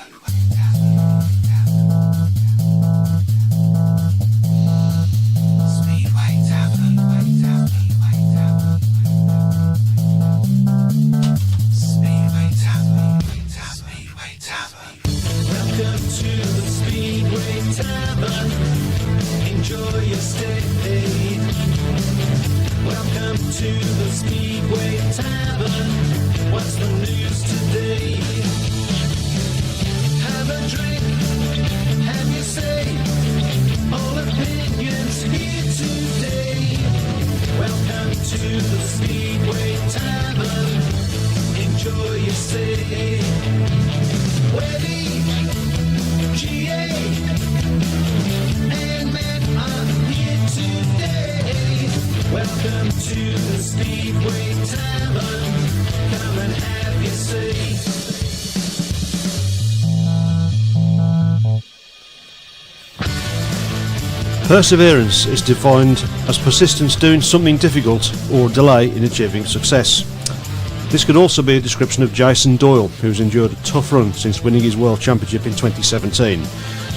Speedway Tavern. Speedway Tavern. Speedway Tavern. Welcome to the Speedway Tavern. Enjoy your stay. Welcome to the Speedway Tavern. What's the news today? Have a drink, have your say. All opinions here today. Welcome to the Speedway Tavern. Enjoy your stay. Webby, GA, and Matt are here today. Welcome to the Speedway Tavern. Come and have your say. Perseverance is defined as persistence doing something difficult or delay in achieving success. This could also be a description of Jason Doyle, who's endured a tough run since winning his World Championship in 2017.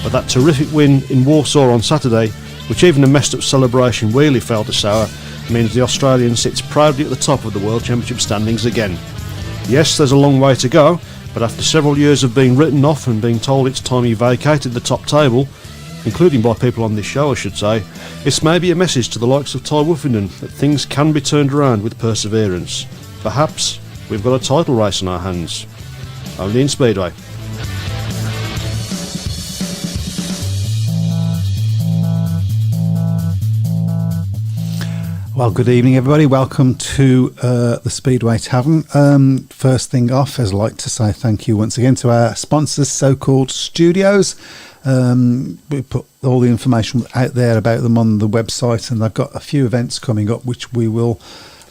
But that terrific win in Warsaw on Saturday, which even a messed up celebration wheelie failed to sour, means the Australian sits proudly at the top of the World Championship standings again. Yes, there's a long way to go, but after several years of being written off and being told it's time he vacated the top table, including by people on this show I should say, it's maybe a message to the likes of Ty Woofenden that things can be turned around with perseverance. Perhaps we've got a title race on our hands. Only in Speedway. Well, good evening, everybody. Welcome to the Speedway Tavern. First thing off, I'd like to say thank you once again to our sponsors, So-Called Studios. We put all the information out there about them on the website, and they've got a few events coming up which we will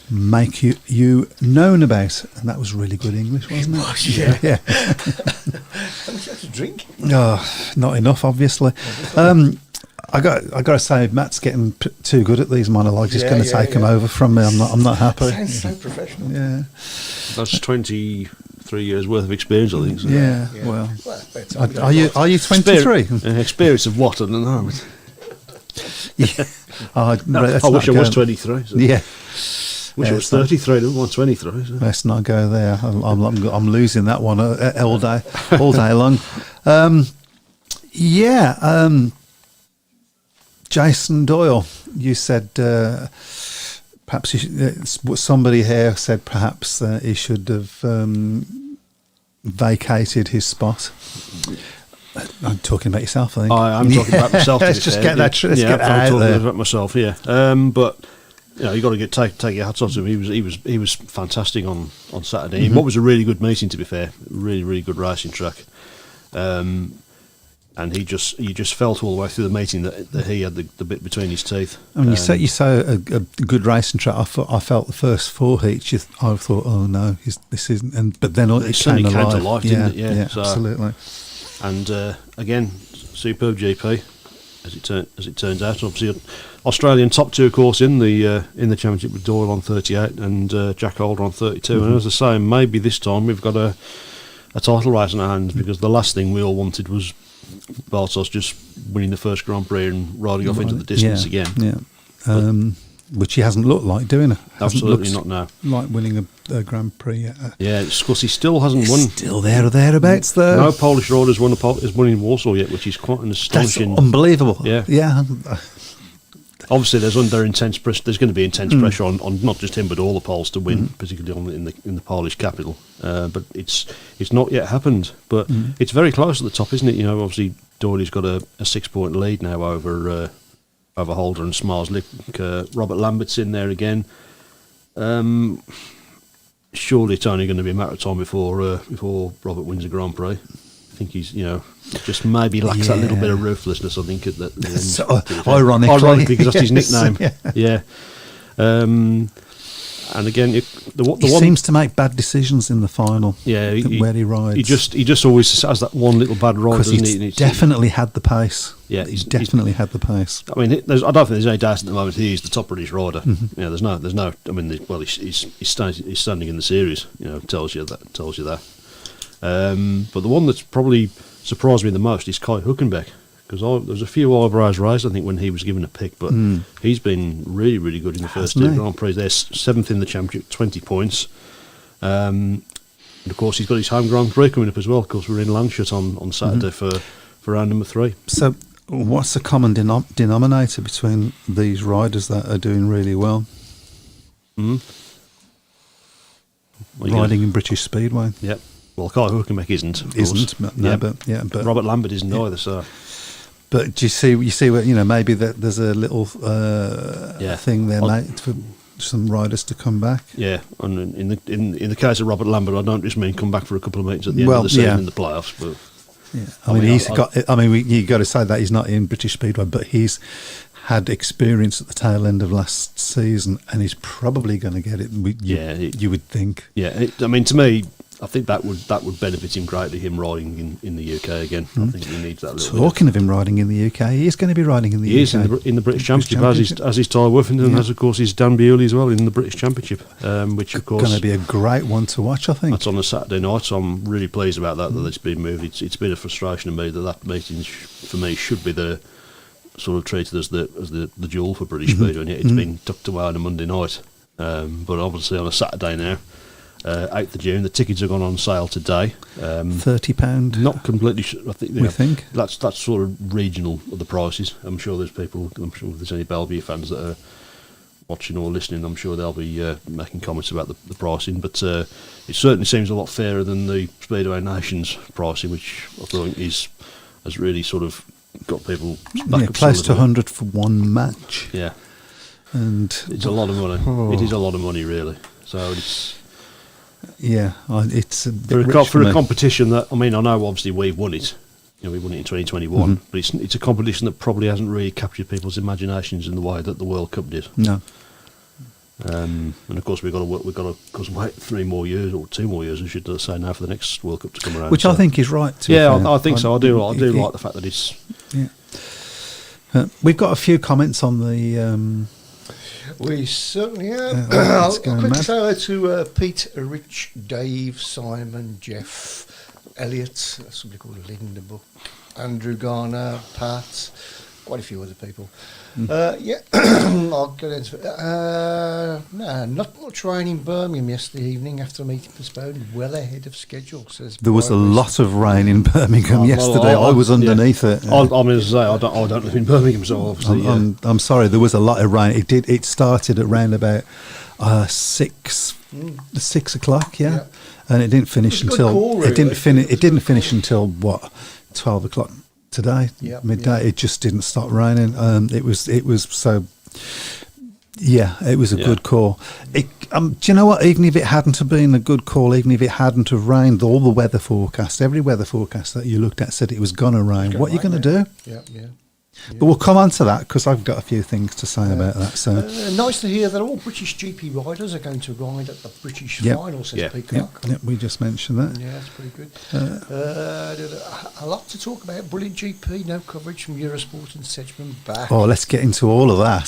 make you known about. And that was really good English, wasn't it? Yeah. How much you have to drink? Oh, not enough, obviously. I got to say, Matt's getting too good at these monologues. He's going to take them over from me. I'm not happy. Sounds so professional. Yeah, That's 23 years worth of experience, I think. So. yeah. Well, are you 23? Experience of what? I don't know. Yeah. I wish I was 23. So. Yeah. Wish I was 33. I don't want 23. So. Let's not go there. I'm losing that one all day long. Jason Doyle, you said perhaps somebody here said perhaps he should have vacated his spot. I'm talking about yourself, I think. I'm talking about myself. Let's just get that. Let's get that I'm out talking there. about myself. Yeah, but you know, you got to take your hats off to him. He was fantastic on Saturday. Mm-hmm. What was a really good meeting, to be fair. Really good racing track. And he just felt all the way through the meeting that he had the bit between his teeth. I mean, you say a good racing track. I felt the first four heats. I thought, oh no, this isn't. But then it came to life, didn't it? Yeah, so, absolutely. And again, superb GP as it turns out. Obviously, Australian top two, of course, in the championship with Doyle on 38 and Jack Holder on 32. Mm-hmm. And as I say, maybe this time we've got a title race in our hands, because the last thing we all wanted was Bartos just winning the first Grand Prix and riding off into the distance again. Yeah, which he hasn't looked like doing it. Absolutely not now. Like winning a Grand Prix yet. Yeah, it's because he still hasn't won. Still there or thereabouts, though. No Polish rider has won in Warsaw yet, which is quite an astonishing. That's unbelievable. Yeah. Obviously, there's intense pressure. There's going to be intense pressure on not just him but all the Poles to win, particularly in the Polish capital. But it's not yet happened. But it's very close at the top, isn't it? You know, obviously Doyley's got a 6-point lead now over Holder and Smarslick. Robert Lambert's in there again. Surely it's only going to be a matter of time before Robert wins a Grand Prix. I think he's, just maybe lacks that little bit of ruthlessness, I think, at the end. So, ironically, because that's his nickname. Yeah. And again, he seems to make bad decisions in the final. Yeah, where he rides. He just always has that one little bad ride, doesn't he? He's definitely had the pace. Yeah, he's definitely had the pace. I mean, I don't think there's any doubt at the moment he's the top British rider. Mm-hmm. There's no. I mean, he's standing in the series. Tells you that. But the one that's probably surprised me the most is Kai Hülkenberg, because there was a few eyebrows raised, I think, when he was given a pick, but he's been really, really good in the first two Grand Prix. They're seventh in the championship, 20 points. And of course, he's got his home Grand Prix coming up as well. Of course, we're in Lancashire on Saturday for round number 3. So, what's the common denominator between these riders that are doing really well? Riding in British Speedway. Yep. Well, Kai Hülkenberg isn't. But Robert Lambert isn't either. So, but do you see where maybe that there's a little thing there, mate, for some riders to come back. Yeah, and in the case of Robert Lambert, I don't just mean come back for a couple of meetings at the end of the season in the playoffs, but. Yeah, you got to say that he's not in British Speedway, but he's had experience at the tail end of last season, and he's probably going to get it. You would think. Yeah, to me, I think that would benefit him greatly. Him riding in the UK again. I think he needs that. Talking of him riding in the UK, he is going to be riding in the UK. He is in the British Championship, as is Ty Worthington, as of course is Dan Bewley as well in the British Championship, which of course going to be a great one to watch. I think that's on a Saturday night, so I'm really pleased about that it's been moved. It's been a frustration to me that meeting for me should be the sort of treated as the duel for British Speedway, and yet it's been tucked away on a Monday night. But obviously on a Saturday now. 8th of June. The tickets have gone on sale today. £30. Not completely sure. I think we think that's sort of regional of the prices. I'm sure there's if there's any Bellevue fans that are watching or listening, I'm sure they'll be making comments about the pricing. But it certainly seems a lot fairer than the Speedway Nations pricing, which I think has really sort of got people back up close to 100 for one match. Yeah, and it's a lot of money. It is a lot of money, really. So it's. Yeah, it's a bit for a competition that I know obviously we've won it. We won it in 2021, but it's a competition that probably hasn't really captured people's imaginations in the way that the World Cup did. No. And of course we've got to wait 3 more years or 2 more years, I should say now, for the next World Cup to come around. Which I think is right. I think so. I do like the fact that it's. Yeah. We've got a few comments on the. We certainly have. I'll quick say hello to Pete, Rich, Dave, Simon, Jeff, Elliot, somebody called Linda Book, Andrew Garner, Pat, quite a few other people. I'll get into it. No, not much rain in Birmingham yesterday evening after a meeting postponed, well ahead of schedule. Says there was a lot of rain in Birmingham yesterday. I was underneath it. I don't live in Birmingham, so obviously. I'm sorry, there was a lot of rain. It started at round about 6 o'clock, and it didn't finish until it didn't finish until 12 o'clock. Today, midday, it just didn't stop raining. It was so. Yeah, it was a good call. Do you know what? Even if it hadn't have been a good call, even if it hadn't have rained, all the weather forecast, every weather forecast that you looked at said it was going to rain. What are you going to do? Yeah. But we'll come on to that because I've got a few things to say about that. So nice to hear that all British GP riders are going to ride at the British final, says Peacock. Yep, we just mentioned that. Yeah, that's pretty good. A lot to talk about. Brilliant GP, no coverage from Eurosport and Sedgman back. Oh, let's get into all of that.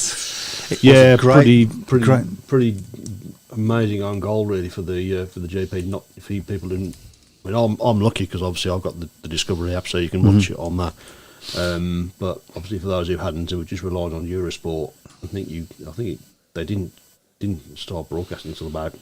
Pretty amazing on goal really for the GP. Not if people didn't. I'm lucky because obviously I've got the Discovery app, so you can watch it on that. But obviously, for those who hadn't, who were just relying on Eurosport, I think they didn't start broadcasting until about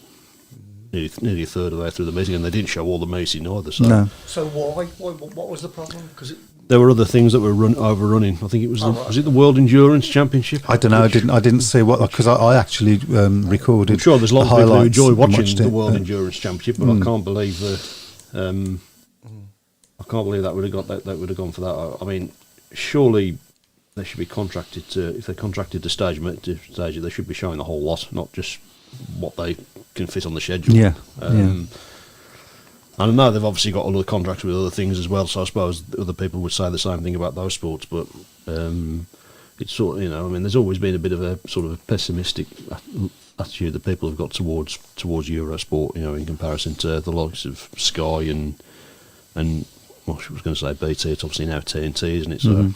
nearly a third of the way through the meeting, and they didn't show all the meeting either. So, no. So why? What was the problem? Because there were other things that were overrunning. I think it was was it the World Endurance Championship? I don't know. I didn't see what because I actually recorded. I'm sure there's lots of people who enjoy watching the World it. Endurance Championship, but I can't believe that. I can't believe that would have gone for that. I mean, surely they should be contracted to. If they're contracted to stage, they should be showing the whole lot, not just what they can fit on the schedule. Yeah. I know they've obviously got other contracts with other things as well, so I suppose other people would say the same thing about those sports. But it's sort of, I mean, there's always been a bit of a sort of a pessimistic attitude that people have got towards Eurosport, in comparison to the likes of Sky and well, I was going to say BT. It's obviously now TNT, isn't it? So.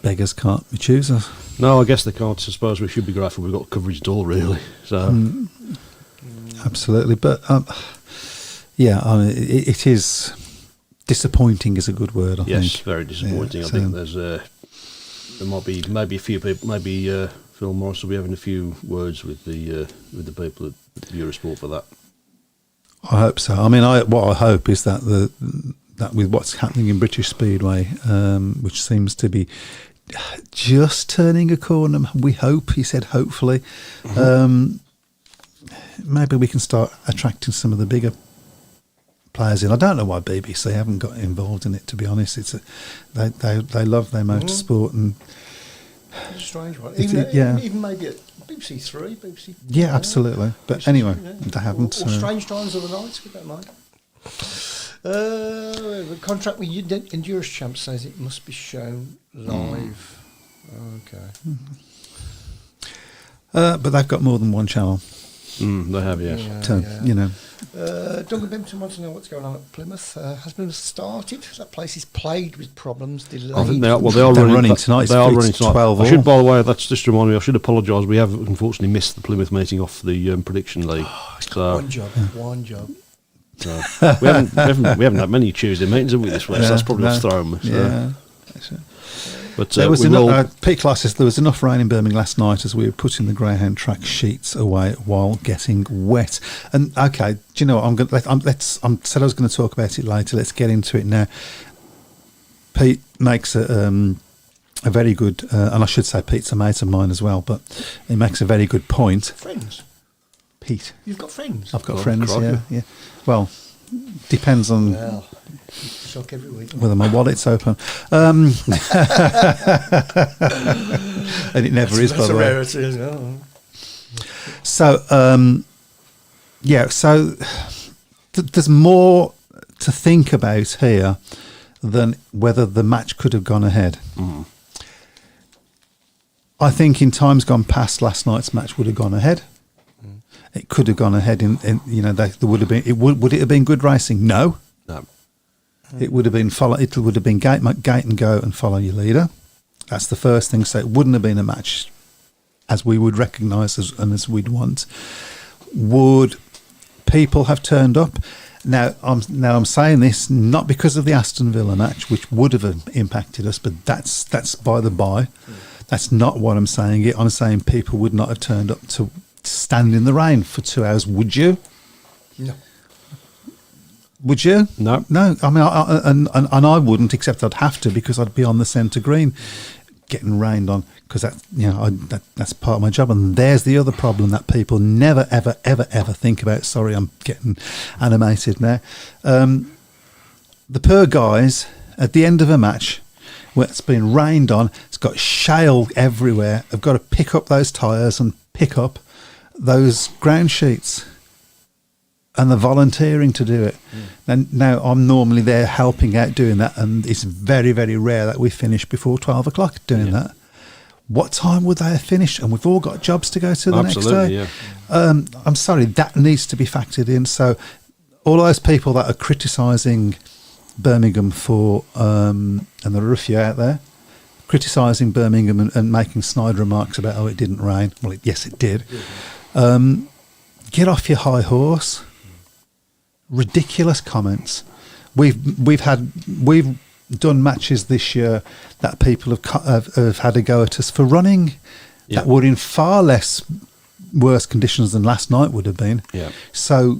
Beggars can't be choosers. No, I guess they can't. I suppose we should be grateful we've got coverage at all, really. So absolutely, but Yeah, I mean, it is disappointing is a good word, I Yes, think. very disappointing. Yeah, I think there might be maybe a few people, maybe Phil Morris will be having a few words with the people at Eurosport for that. I hope so. I mean, what I hope is that that with what's happening in British Speedway, which seems to be just turning a corner, we hope, he said, hopefully, maybe we can start attracting some of the bigger players in. I don't know why BBC haven't got involved in it, to be honest. They love their motorsport, and It's a strange one. yeah. Even maybe at BBC Three, BBC. yeah, absolutely. But BBC anyway, Three, they haven't. Or strange times of the nights, we don't mind. The contract with Endurance Champ says it must be shown live. Okay. But they've got more than one channel. They have, yes. So, you know. Duncan Bimpton wants to know what's going on at Plymouth. Has Plymouth started? That place is plagued with problems, delayed. I think they are They're running tonight. They are It's running tonight. 12 I should, all. by the way, that's just to remind me. I should apologise. We have unfortunately missed the Plymouth meeting off the prediction league. So, One job. so we haven't had many Tuesday meetings, have we, this week? So that's probably what's thrown me. So. Yeah. But There was we will. Pete Clark says there was enough rain in Birmingham last night as we were putting the Greyhound track sheets away while getting wet. And okay, do you know what? I said I was going to talk about it later. Let's get into it now. Pete makes a very good, and I should say Pete's a mate of mine as well, but he makes a very good point. Friends. Pete, You've got friends. I've got Oh, friends. crikey. Yeah. Well, depends on. Well, shock every week. Whether my wallet's open. And it never is, by That's the a way. rarity as well. So, so there's more to think about here than whether the match could have gone ahead. I think in times gone past, last night's match would have gone ahead. It could have gone ahead in there would have been. Would it have been good racing? No. No. It would have been It would have been gate and go and follow your leader. That's the first thing. So it wouldn't have been a match as we would recognise as we'd want. Would people have turned up? Now I'm saying this not because of the Aston Villa match, which would have impacted us, but that's by the by. That's not what I'm saying. I'm saying people would not have turned up to stand in the rain for 2 hours. Would you? No. Would you? No. No. I mean, and I wouldn't, except I'd have to because I'd be on the centre green, getting rained on, because that's part of my job. And there's the other problem that people never, ever, ever, ever think about. Sorry, I'm getting animated now. The poor guys at the end of a match, where it's been rained on, it's got shale everywhere. Have got to pick up those tyres and pick up those ground sheets. And they're volunteering to do it. And now I'm normally there helping out doing that, and it's very, very rare that we finish before 12 o'clock doing that. What time would they have finished? And we've all got jobs to go to the next day. Yeah. I'm sorry, that needs to be factored in. So all those people that are criticising Birmingham for, and there are a few out there, criticising Birmingham and making snide remarks about, oh, it didn't rain. Well, yes, it did. Get off your high horse. Ridiculous comments. We've done matches this year that people have had a go at us for running that were in far less worse conditions than last night would have been. Yeah. So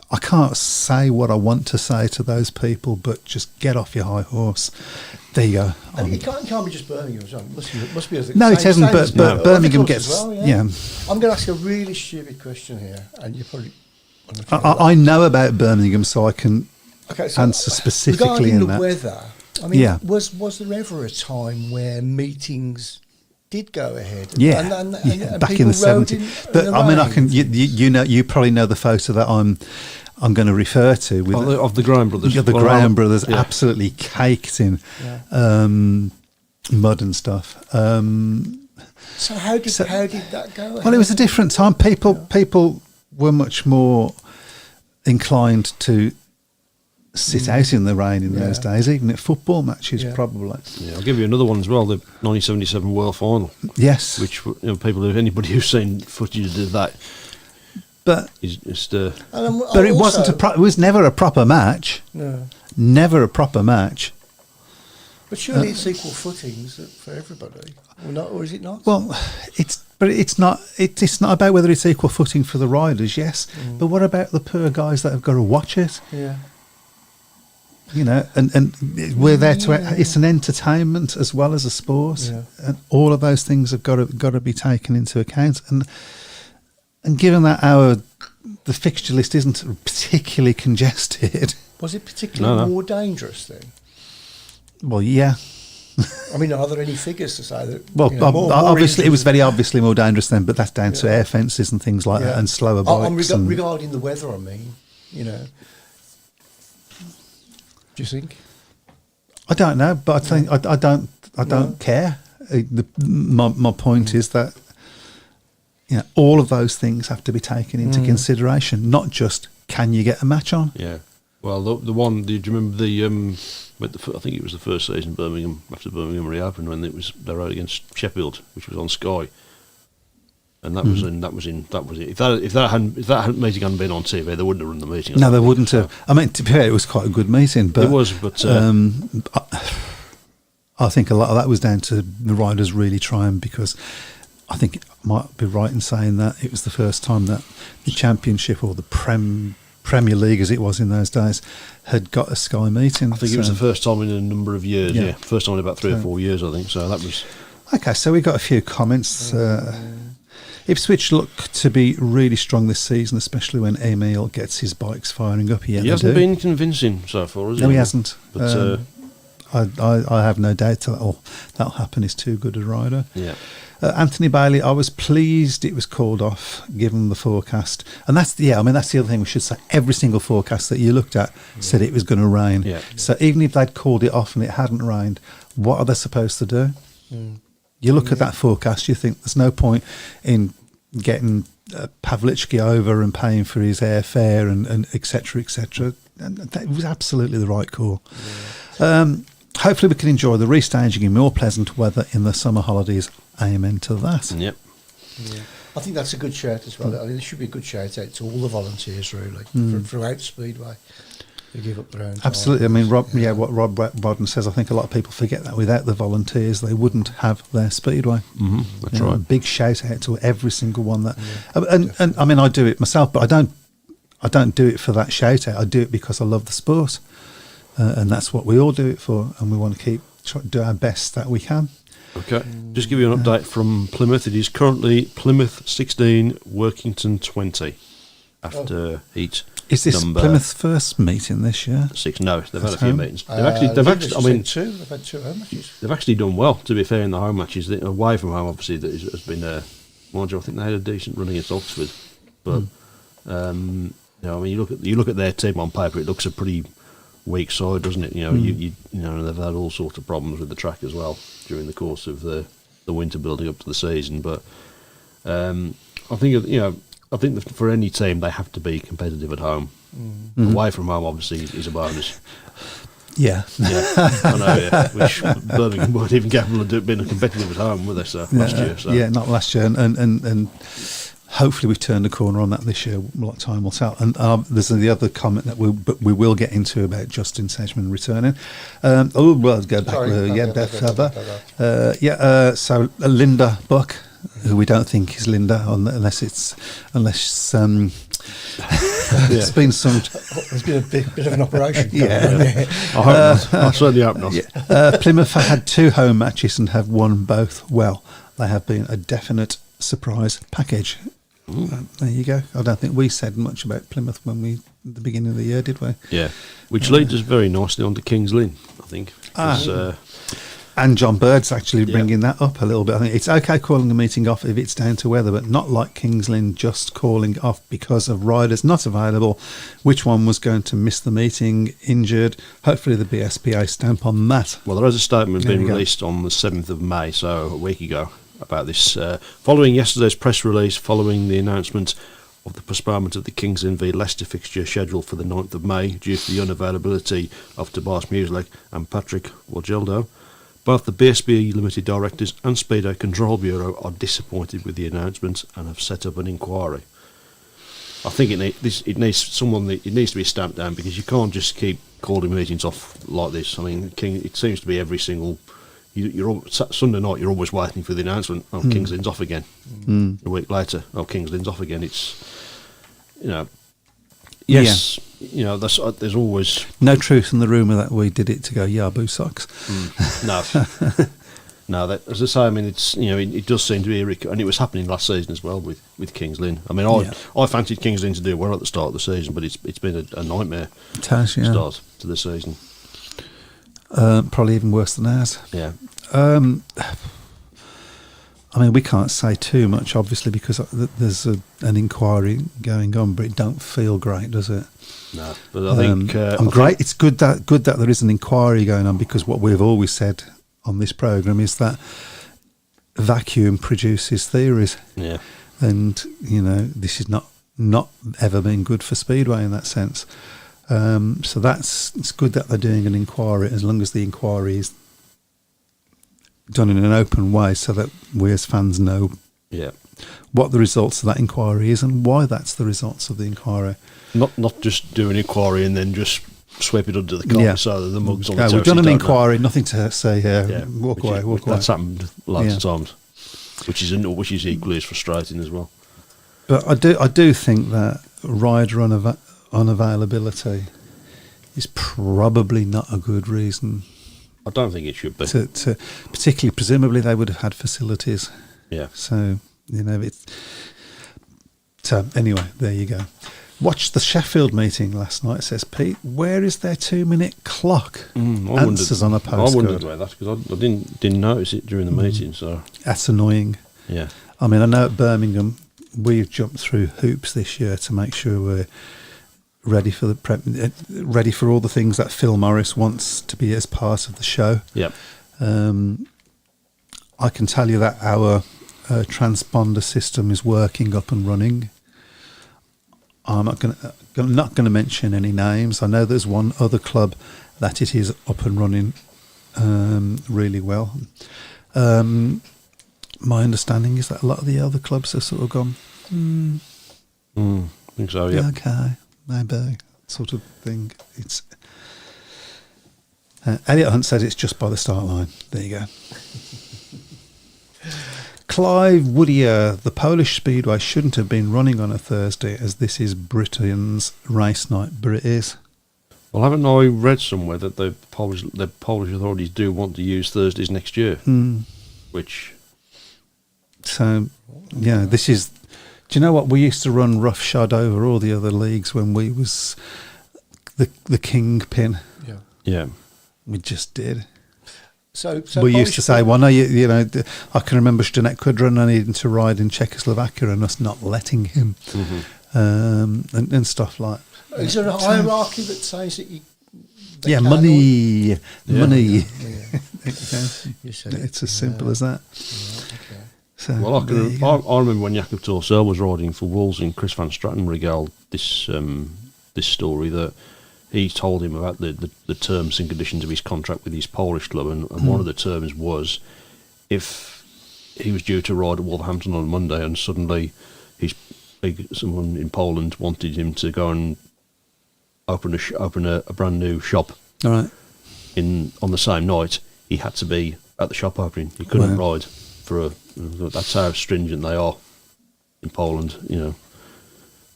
I can't say what I want to say to those people, but just get off your high horse. There you go. And it can't be just Birmingham as well. It must be other. No, it isn't. same But as Birmingham as gets well, yeah. I'm going to ask a really stupid question here, and you probably. I know about Birmingham, so I can so answer specifically regarding in the that. weather. I mean, Yeah. was there ever a time where meetings did go ahead? Yeah, and back in the people rode 70s. in But the I mean, I rain? can. You know, you probably know the photo that I'm going to refer to with Of the Graham brothers. the Well, Graham brothers, yeah. absolutely caked in mud and stuff. So how did that go? Well, it was a different time. People were much more inclined to sit out in the rain in those days, even at football matches, probably. Yeah, I'll give you another one as well. The 1977 World Final. Yes, Which, you know, anybody who's seen footage of that, But He's just, And but it wasn't it was never a proper match. No. Never a proper match. But surely it's equal footings for everybody, or not? Or is it not? Well, it's not about whether it's equal footing for the riders, yes. But what about the poor guys that have got to watch it? Yeah. You know, and we're there to. It's an entertainment as well as a sport, and all of those things have got to be taken into account. And given that the fixture list isn't particularly congested, Was it particularly more dangerous then? well, yeah. I mean, are there any figures to say that? Well, more obviously, it was injuries- very obviously more dangerous then, but that's down to air fences and things like that, and slower bikes. Regarding the weather, I mean, you know. Do you think? I don't know, but I think I don't care. My point is that all of those things have to be taken into consideration, not just can you get a match on. yeah. Well, the one. Do you remember I think it was the first season Birmingham after Birmingham reopened when they rode against Sheffield, which was on Sky, and that was in. If that meeting hadn't been on TV, they wouldn't have run the meeting. No, they wouldn't have. I mean, to be fair, it was quite a good meeting, but It was, but I think a lot of that was down to the riders really trying, because I think it might be right in saying that it was the first time that the Championship or the Premier League, as it was in those days, had got a Sky meeting. I think it was the first time in a number of years. Yeah. Yeah, first time in about 3 or 4 years, I think. So that was Okay, so we got a few comments. Ipswich look to be really strong this season, especially when Emil gets his bikes firing up. he hasn't been convincing so far, has he? No, he hasn't. But I have no doubt that'll happen. He's too good a rider. yeah. Anthony Bailey, I was pleased it was called off given the forecast, and that's the other thing we should say. Every single forecast that you looked at said it was going to rain. Yeah. So even if they'd called it off and it hadn't rained, what are they supposed to do? You look at that forecast, you think there's no point in getting Pavlichki over and paying for his airfare and et cetera, et cetera. And that was absolutely the right call. Hopefully we can enjoy the restaging in more pleasant weather in the summer holidays. Amen to that. Yep. Yeah. I think that's a good shout as well. I think there should be a good shout out to all the volunteers, really, throughout Speedway. They give up their own time. Absolutely. I mean, what Rob Rodden says, I think a lot of people forget that without the volunteers, they wouldn't have their Speedway. Mm-hmm. That's right. A big shout out to every single one that, and I mean, I do it myself, but I don't do it for that shout out. I do it because I love the sport, and that's what we all do it for, and we want to do our best that we can. Okay. Just give you an update from Plymouth. It is currently Plymouth 16, Workington 20 after heat. Is this number Plymouth's first meeting this year? 6. No, they've had a At few home? meetings. They've had two home matches. They've actually done well, to be fair, in the home matches. Away from home, obviously, that has been mind you, I think they had a decent run against Oxford. But I mean, you look at their team on paper, it looks a pretty weak side, doesn't it? You know, they've had all sorts of problems with the track as well during the course of the winter building up to the season. But I think that for any team, they have to be competitive at home. Away from home, obviously, is a bonus. Yeah. I know. Yeah. Which Birmingham weren't even capable of being competitive at home, were they? So last year. So. Yeah, not last year, and hopefully we've turned the corner on that this year. What time will tell. And there's the other comment that we will get into about Justin Sedgman returning. Let's go back. So Linda Buck, who we don't think is Linda, unless it's it's been some. There's been a bit of an operation. Yeah. I hope not. I certainly hope not. Plymouth have had 2 home matches and have won both well. They have been a definite surprise package. There you go. I don't think we said much about Plymouth at the beginning of the year, did we? Yeah, which leads us very nicely on to Kings Lynn, I think. And John Bird's actually bringing that up a little bit. I think it's okay calling a meeting off if it's down to weather, but not like Kings Lynn just calling off because of riders not available. Which one was going to miss the meeting, injured? Hopefully the BSPA stamp on that. Well, there is a statement being released on the 7th of May, so a week ago, about this. Following yesterday's press release, following the announcement of the postponement of the Kings Lynn v Leicester fixture scheduled for the 9th of May due to the unavailability of Tobias Muslek and Patrick Wageldo, both the BSB Limited Directors and Speedo Control Bureau are disappointed with the announcement and have set up an inquiry. I think it needs someone. It needs to be stamped down, because you can't just keep calling meetings off like this. I mean, it seems to be every single. Sunday night, you're always waiting for the announcement. Oh, Kings Lynn's off again. A week later, oh, Kings Lynn's off again. It's, yes, there's always no truth in the rumour that we did it to go Yahoo socks. No. No, as I say, I mean, it's it does seem to be and it was happening last season as well with Kings Lynn. I mean, I fancied Kings Lynn to do well at the start of the season, but it's been a nightmare start to the season. Probably even worse than ours. Yeah. I mean, we can't say too much, obviously, because there's an inquiry going on, but it don't feel great, does it? No, but I think it's good that there is an inquiry going on, because what we've always said on this programme is that vacuum produces theories. Yeah. And, this is not ever been good for Speedway in that sense. So it's good that they're doing an inquiry, as long as the inquiry is done in an open way, so that we as fans know what the results of that inquiry is and why that's the results of the inquiry. Not just do an inquiry and then just sweep it under the carpet so that the mugs on the we've done an inquiry, nothing to say here. Walk away. That's happened lots of times, which is equally as frustrating as well. But I do think that rider unavailability is probably not a good reason. I don't think it should be. To particularly, presumably, they would have had facilities. Yeah. So So anyway, there you go. Watched the Sheffield meeting last night, says Pete. Where is their 2-minute clock? Answers on a postcard. I wondered about that, because I didn't notice it during the meeting. So that's annoying. Yeah. I mean, I know at Birmingham we've jumped through hoops this year to make sure we're ready for ready for all the things that Phil Morris wants to be as part of the show. Yep. I can tell you that our transponder system is working, up and running. I'm not going to mention any names. I know there's one other club that it is up and running really well. My understanding is that a lot of the other clubs have sort of gone, I think so, yeah. Okay, maybe, sort of thing. It's Elliot Hunt said it's just by the start line. There you go. Clive Woodier, the Polish Speedway shouldn't have been running on a Thursday, as this is Britain's race night, but it is. Well, haven't I read somewhere that the Polish authorities do want to use Thursdays next year? Which... So, yeah, this is... Do you know what? We used to run roughshod over all the other leagues when we was the kingpin. Yeah. Yeah. We just did. So we used to say, well, no, you know, I can remember Zdenek Kudrin needing to ride in Czechoslovakia and us not letting him, and stuff like that. Is there a hierarchy that says that you... money. You said It's as simple as that. Yeah, okay. So, well, I remember when Jakob Torsell was riding for Wolves and Chris Van Straten regaled this story that he told him about the terms and conditions of his contract with his Polish club, and one of the terms was if he was due to ride at Wolverhampton on Monday and suddenly someone in Poland wanted him to go and open a brand new shop all right, on the same night, he had to be at the shop opening. He couldn't ride that's how stringent they are in Poland, you know.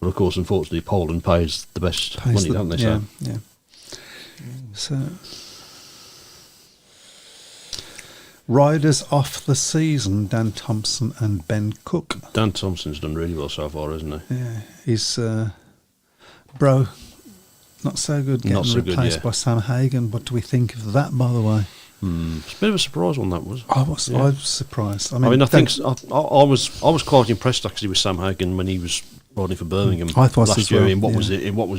But of course, unfortunately, Poland pays the best money, don't they? Yeah. So, riders off the season: Dan Thompson and Ben Cook. Dan Thompson's done really well so far, hasn't he? Yeah, he's not so good. Getting replaced by Sam Hagan. What do we think of that, by the way? It's a bit of a surprise one, that was. I was surprised. I mean, I think I was quite impressed actually with Sam Hagan when he was riding for Birmingham last year in what was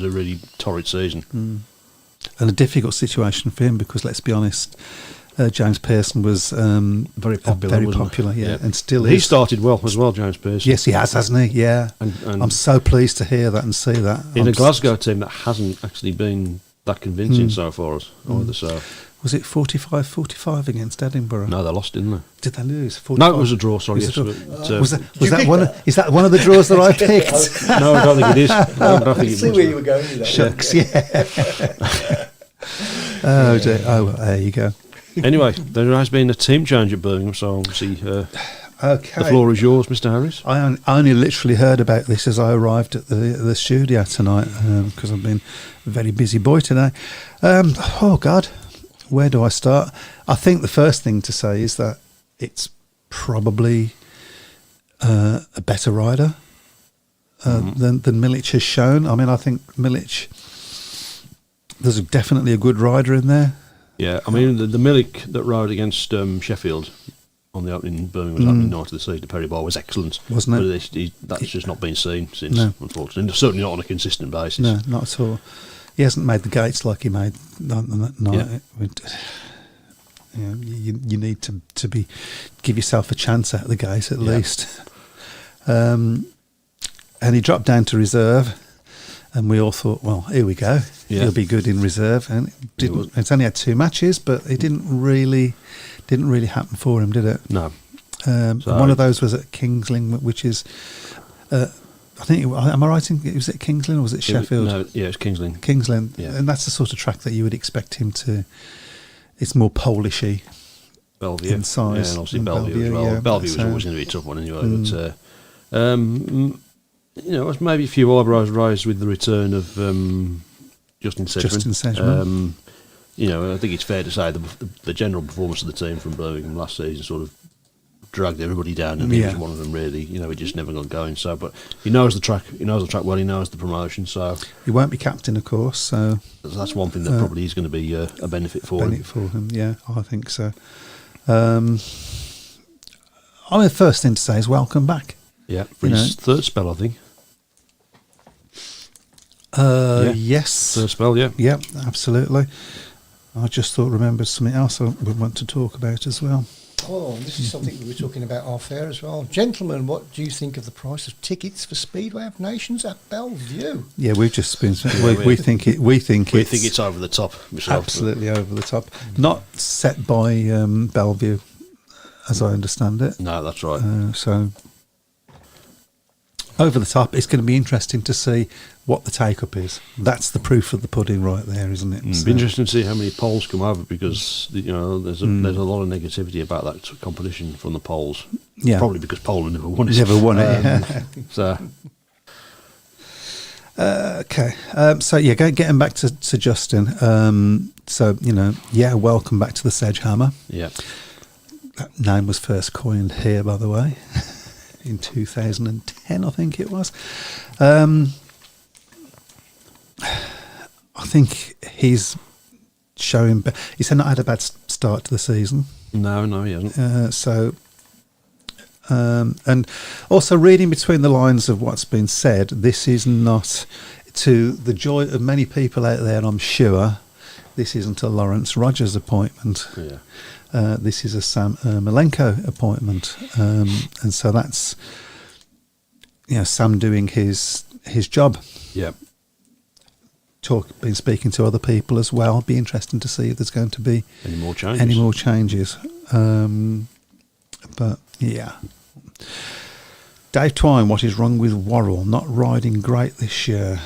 a really torrid season, and a difficult situation for him because let's be honest, James Pearson was very popular, yeah, and still he started well as well, James Pearson. Yes, he has, hasn't he? Yeah, and I'm so pleased to hear that and see that in a Glasgow team that hasn't actually been that convincing so far either. So. Was it 45-45 against Edinburgh? No, they lost, didn't they? Did they lose? 45? No, it was a draw. Sorry, It was yes. a draw. But, Was that one? Is that one of the draws that I picked? no, I don't think it is. I don't think it See was. where you were going with that. Shucks, yeah. Oh dear. Oh, well, there you go. Anyway, there has been a team change at Birmingham, so obviously Okay. the floor is yours, Mr. Harris. I only literally heard about this as I arrived at the studio tonight because I've been a very busy boy today. Oh God, where do I start? I think the first thing to say is that it's probably a better rider than Milic has shown. I mean, I think Milic, there's definitely a good rider in there. Yeah, I mean, the Milik that rode against Sheffield on the opening Birmingham was opening night of the season, the Perry Bar, was excellent. Wasn't it? But that's just not been seen since, No. unfortunately. And certainly not on a consistent basis. No, not at all. He hasn't made the gates like he made that night. You need to be give yourself a chance at the gate at least. And he dropped down to reserve, and we all thought, well, here we go. Yeah. He'll be good in reserve, and it didn't. It's only had 2 matches, but it didn't really happen for him, did it? No. So one of those was at King's Lynn, which is. I think, am I right in, was it King's Lynn or was it Sheffield? No, yeah, it's King's Lynn. King's Lynn, Yeah. and that's the sort of track that you would expect him to. It's more Polishy Bellevue. in size. Yeah, and obviously than Bellevue as well. yeah. Bellevue was So, always going to be a tough one anyway. But, it's maybe a few eyebrows raised with the return of Justin Sedgman. Justin Sedgman. I think it's fair to say the general performance of the team from Birmingham last season sort of dragged everybody down, and he was one of them really. He just never got going. So, but he knows the track. He knows the track well. He knows the promotion. So he won't be captain, of course. So that's one thing that probably is going to be a benefit for him. Yeah, I think so. I mean, the first thing to say is welcome back. Yeah, for his third spell, I think. Yes, Third spell. Yeah. yeah, absolutely. I just remembered something else I would want to talk about as well. Oh, this is something we were talking about off air as well. Gentlemen, what do you think of the price of tickets for Speedway of Nations at Bellevue? Yeah, we've just been. Yeah, we think it's over the top. Myself, absolutely over the top. Not set by Bellevue, as I understand it. No, that's right. So over the top. It's going to be interesting to see what the take-up is. That's the proof of the pudding right there, isn't it? It'll be interesting to see how many polls come over, because there's a lot of negativity about that competition from the polls. Yeah, probably because Poland never won it. Never won it. Yeah. So. Okay, so yeah, getting back to Justin. Welcome back to the Sedgehammer. Yeah, that name was first coined here, by the way, in 2010, I think it was. I think he's showing. He's not had a bad start to the season. No, he hasn't. And also reading between the lines of what's been said, this is not, to the joy of many people out there, I'm sure, this isn't a Lawrence Rogers appointment. Yeah. This is a Sam Malenko appointment. And so that's, Sam doing his job. Yeah. Been speaking to other people as well. Be interesting to see if there's going to be any more changes. But yeah, Dave Twine, what is wrong with Worrell? Not riding great this year.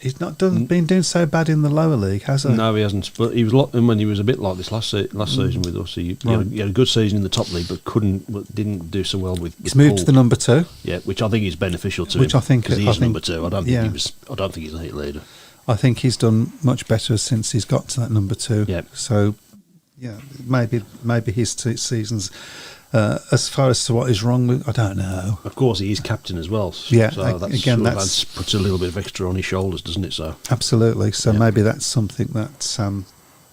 He's not been doing so bad in the lower league, has he? No, he hasn't. But he was when he was a bit like this last season with us. He had a good season in the top league, but didn't do so well with. He's moved to the number 2. Yeah, which I think is beneficial to him. Which I think because he's number 2. I don't think he's a heat leader. I think he's done much better since he's got to that number 2. Yeah. So, yeah, maybe his season's. As far as to what is wrong with, I don't know. Of course, he is captain as well. Yeah, so that puts a little bit of extra on his shoulders, doesn't it? So absolutely. So maybe that's something that Sam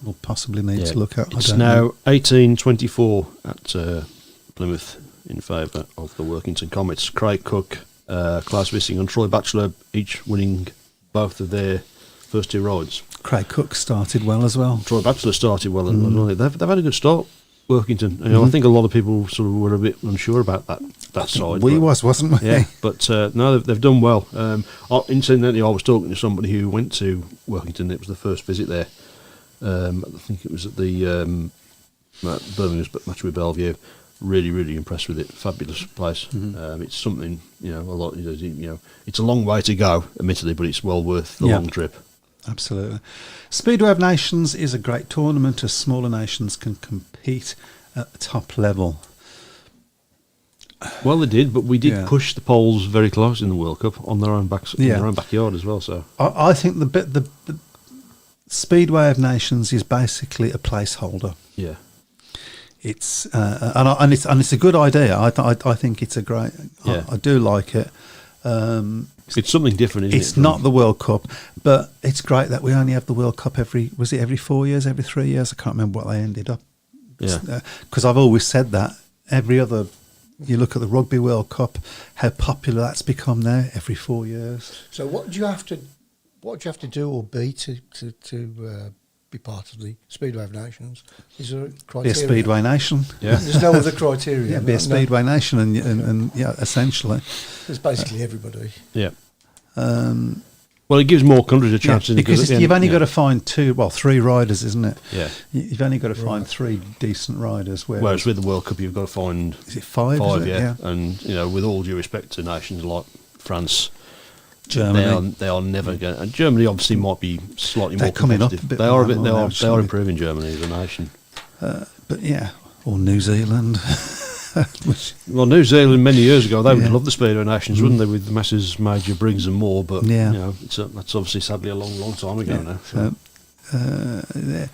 will possibly need to look at. It's now 18-24 at Plymouth in favour of the Workington Comets. Craig Cook, Klaus Wissing and Troy Batchelor each winning both of their first 2 rides. Craig Cook started well as well. Troy Batchelor started well. They've had a good start, Workington. I think a lot of people sort of were a bit unsure about that side. Wasn't we? Yeah, but no, they've done well. Incidentally, I was talking to somebody who went to Workington. It was the first visit there, I think it was at the Birmingham's match with Bellevue. Really, really impressed with it. Fabulous place. It's something, a lot. It's a long way to go, admittedly, but it's well worth the long trip. Absolutely. Speedway of Nations is a great tournament as smaller nations can compete at the top level. Well, they did, but we did push the Poles very close in the World Cup on their own in their own backyard as well. So I think the Speedway of Nations is basically a placeholder. Yeah, it's and it's a good idea. I think it's a great. Yeah. I do like it. It's something different, isn't it? It's not the World Cup, but it's great that we only have the World Cup every 4 years, every 3 years? I can't remember what they ended up. Yeah, because I've always said that every other. You look at the Rugby World Cup, how popular that's become now. Every 4 years. So what do you have to do or be to be part of the Speedway of Nations? Is there a criteria? Be a Speedway nation. Yeah. There's no other criteria. Yeah, be a Speedway nation, and essentially, there's basically everybody. Yeah. Well, it gives more countries a chance. Because you've only got to find 3 riders, isn't it? Yeah. You've only got to find 3 decent riders. Whereas with the World Cup, you've got to find is it 5? Five, yeah. And with all due respect to nations like France, Germany, they are never going. And Germany obviously might be slightly more coming up competitive. a bit. They are a bit. They now, are improving Germany as a nation. But yeah, or New Zealand. Well, New Zealand many years ago, they would love the Speedway Nations, wouldn't they, with Messrs. Major Briggs and Moore? But that's obviously sadly a long time ago now. So.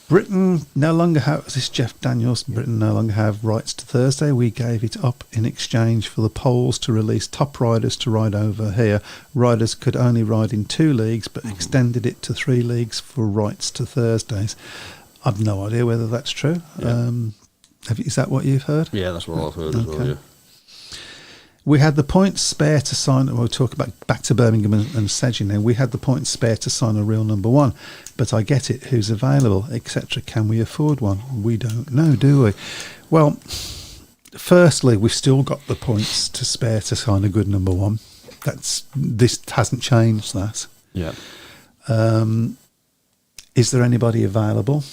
Britain no longer have, this is Jeff Daniels, Britain no longer have rights to Thursday. We gave it up in exchange for the Poles to release top riders to ride over here. Riders could only ride in 2 leagues, but extended it to 3 leagues for rights to Thursdays. I've no idea whether that's true. Yeah. Is that what you've heard? Yeah, that's what I've heard as well, yeah. We had the points spare to sign. We'll talk about back to Birmingham and Sedging now. We had the points spare to sign a real number 1, but I get it. Who's available, etc. Can we afford one? We don't know, do we? Well, firstly, we've still got the points to spare to sign a good number 1. This hasn't changed that. Yeah. Is there anybody available?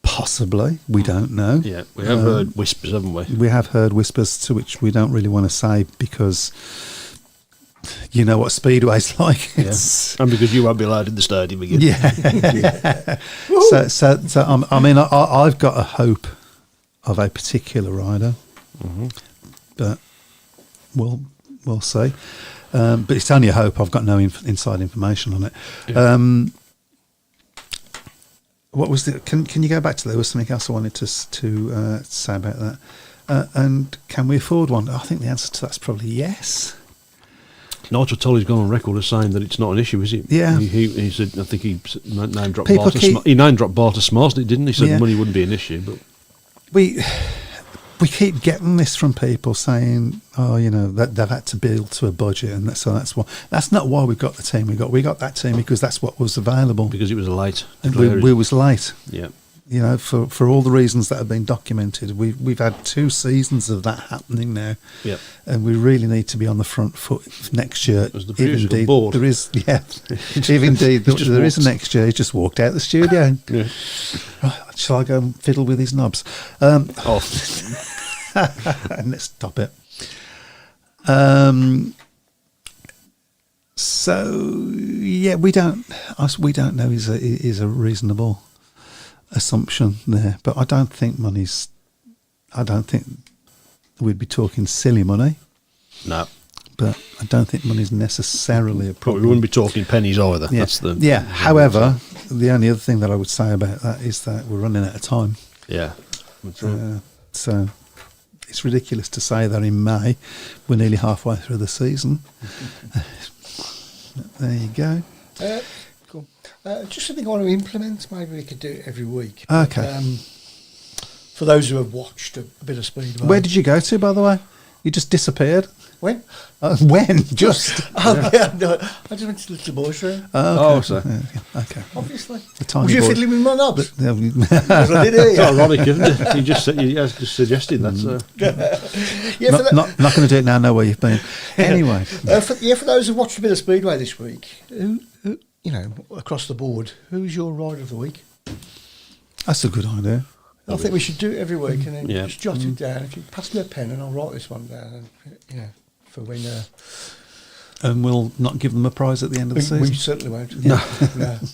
Possibly, we don't know. Yeah, we have heard whispers, haven't we? We have heard whispers to which we don't really want to say because you know what Speedway's like. Yeah. And because you won't be allowed in the stadium again. Yeah. So I mean, I've got a hope of a particular rider, but we'll see. But it's only a hope. I've got no inside information on it. Yeah. What was the? Can you go back to there? Was something else I wanted to say about that? And can we afford one? I think the answer to that's probably yes. Nigel Tully's gone on record as saying that it's not an issue, is it? Yeah. He said, I think he name dropped People Barter. He name dropped Barter Smarsden, didn't he? Said Yeah. money wouldn't be an issue, but We keep getting this from people saying, that they've had to build to a budget, and so that's why. That's not why we got the team we got. We got that team because that's what was available. because it was late. And we was late. Yeah. For all the reasons that have been documented. We've had 2 seasons of that happening now. Yeah. And we really need to be on the front foot next year. As the producer got bored. There is, if indeed there is a next year. He just walked out the studio. Yeah. Right, shall I go and fiddle with his knobs? Oh. And let's stop it. So yeah, we don't know is a reasonable assumption there, but I don't think we'd be talking silly money. No. But I don't think money's necessarily a But problem. we wouldn't be talking pennies either. Yeah. That's However, the only other thing that I would say about that is that we're running out of time. Yeah. That's right. So it's ridiculous to say that in May. We're nearly halfway through the season. There you go. Cool. Just something I want to implement. Maybe we could do it every week. Okay. For those who have watched a bit of Speedway. Where did you go to, by the way? You just disappeared. When? When? Just. No, I just went to the little boys' room. Oh, so. Okay. Obviously. The tiny Was you boy- fiddling with my knobs? Yeah, Because I did hear It's you. ironic, isn't it? He just suggested that. So. Yeah, for, not going to do it now. Know where you've been. Anyway, for those who watched a bit of Speedway this week, across the board, who's your rider of the week? That's a good idea. I think we should do it every week and then Yeah. just jot it down. If you pass me a pen and I'll write this one down, and, for when And we'll not give them a prize at the end of the season. we certainly won't. No.